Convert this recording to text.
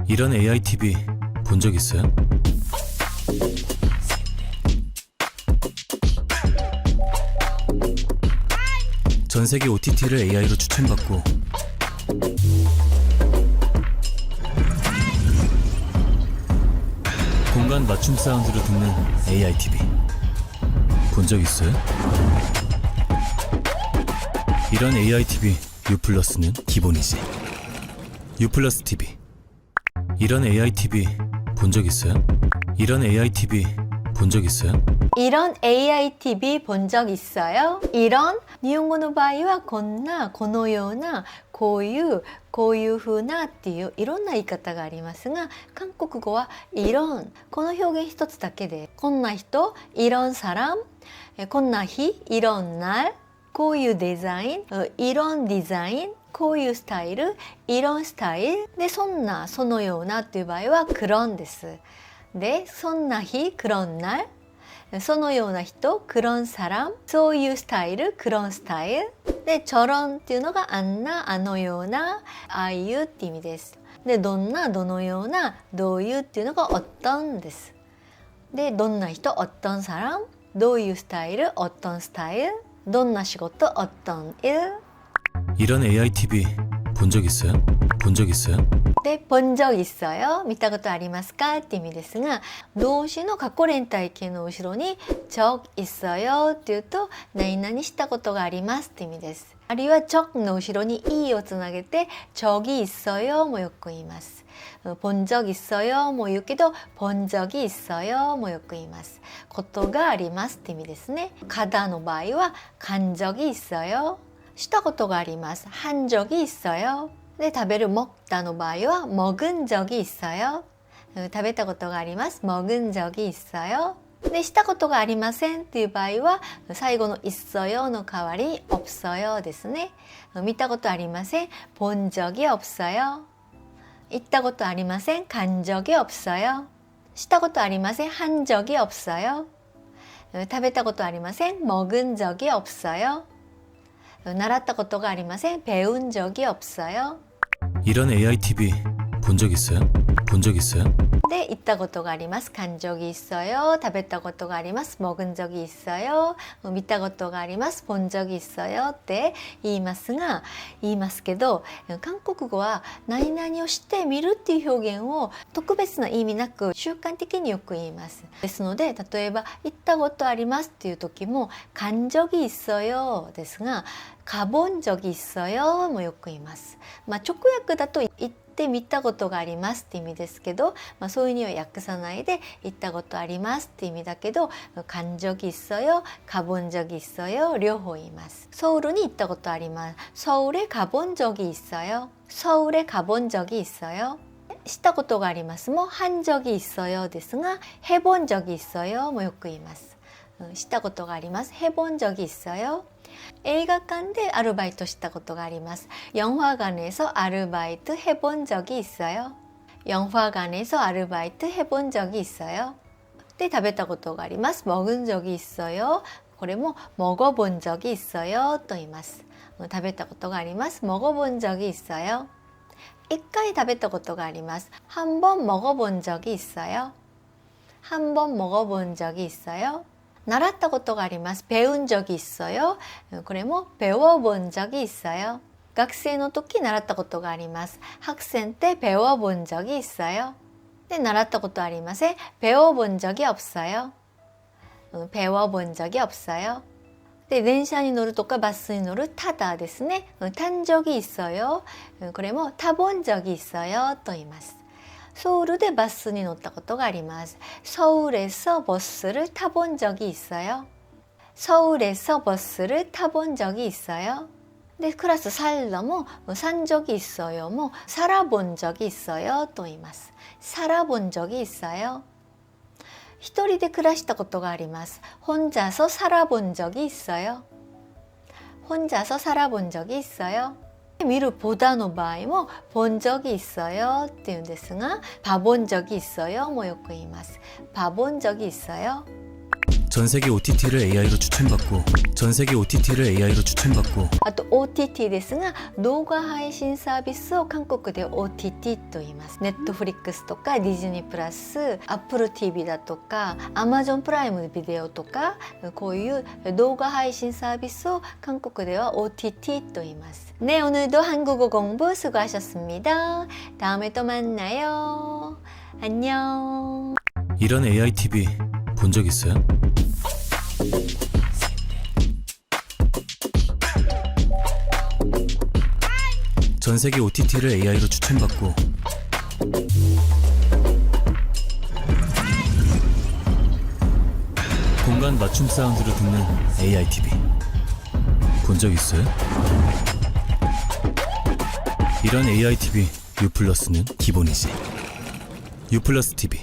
이런 AI TV 본 적 있어요? 전 세계 OTT를 AI로 추천받고 공간 맞춤 사운드로 듣는 AI TV 본 적 있어요? 이런 AI TV U+는 기본이지. U+ TV 이런 AI TV 본 적 있어요? 이런 AI TV 본 적 있어요? 이런 AI TV 본 적 있어요? 이런 日本語の場合はこんな、このような、こういう風なっていういろんな言い方がありますが、韓国語はいろん、この表現一つだけで、こんな人、いろん사람、こんな日、いろん날、こういうデザイン、いろんデザイン、こういうスタイル、いろんスタイルで、そんな、そのようなっていう場合は그런です。で、そんな日、그런 날、そのような人、그런 사람、そういうスタイル、그런スタイルで、저런っていうのがあんな、あのような、ああいうって意味です。で、どんな、どのような、どういうっていうのが어떤です。で、どんな人、어떤 사람、どういうスタイル、어떤スタイル、どんな仕事、어떤 일。 이런 AI TV 본 적 있어요? 본 적 있어요?で、본 적 있어요? 見たことありますかって意味ですが、動詞の過去連体形の後ろに적 있어요っていうと、何々したことがありますって意味です。あるいは적の後ろにいをつなげて적이 있어요もよく言います。본 적 있어요も言うけど、본 적이 있어요もよく言います。ことがありますって意味ですね。가다の場合は간 적이 있어요。したことがあります。한 적이 있어요。で、食べる먹다の場合は먹은 적이 있어요。食べたことがあります。먹은 적이 있어요。で、したことがありませんっていう場合は最後の있어요の代わり없어요ですね。見たことありません。본 적이 없어요。行ったことありません。간 적이 없어요。したことありません。한 적이 없어요。食べたことありません。먹은 적이 없어요。習ったことがありません。배운 적이 없어요。 이런 AI TV 본 적 있어요? 본 적 있어요? で、行ったことがあります。간 적이 있어요。食べたことがあります。먹은 적이 있어요。見たことがあります。본 적이 있어요。って言いますけど、韓国語は何々をしてみるっていう表現を特別な意味なく習慣的によく言います。ですので、例えば行ったことありますっていう時も간 적이 있어요ですが、가본 적이 있어요もよく言います。直訳だと行ってみたことがありますって意味ですけど、そういうには訳さないで行ったことありますって意味だけど、간 적이 있어요、가본 적이 있어요両方言います。ソウルに行ったことあります。서울에 가본 적이 있어요。서울에 가본 적이 있어요。したことがありますも한 적이 있어요ですが、해본 적이 있어요もよく言います。したことがあります。해본 적이 있어요。映画館でアルバイトしたことがあります。영화관에서 아르바이트 해본 적이 있어요。영화관에서 아르바이트 해본 적이 있어요。で、食べたことがあります。먹은 적이 있어요。これも먹어본 적이 있어요と言います。食べたことがあります。먹어본 적이 있어요。一回食べたことがあります。한 번 먹어본 적이 있어요。한 번 먹어본 적이 있어요。習ったことがあります。배운 적이 있어요。これも배워본 적이 있어요。学生の時習ったことがあります。학생 때 배워본 적이 있어요。で、習ったことありません。배워본 적이 없어요。배워본 적이 없어요。で、電車に乗るとかバスに乗る타다ですね。탄 적이 있어요。これも타본 적이 있어요と言います。ソウルでバスに乗ったことがあります。서울에서 버스를 타본 적이 있어요。서울에서 버스를 타본 적이 있어요。で、クラス살다も산 적이 있어요も살아본 적이 있어요と言います。살아본 적이 있어요。一人で暮らしたことがあります。혼자서 살아본 적이 있어요。혼자서 살아본 적이 있어요。見る보다の場合も본 적이 있어요って言うんですが、봐본 적이 있어요もよく言います。봐본 적이 있어요。 전 세계 OTT를 AI로 추천받고 전 세계 OTT를 AI로 추천받고 あと OTT ですが、動画配信サービスを韓国で OTT と言います。Netflix とかディズニープラス、Apple TV だとか Amazon プライムビデオとか、こういう動画配信サービスを韓国では OTT と言います。네, 오늘도 한국어 공부 수고하셨습니다. 다음에 또 만나요. 안녕. 이런 AI TV 본 적 있어요? 전 세계 OTT를 AI로 추천받고 공간 맞춤 사운드로 듣는 AI TV 본 적 있어요? 이런 AI TV U+는 기본이지. U+ TV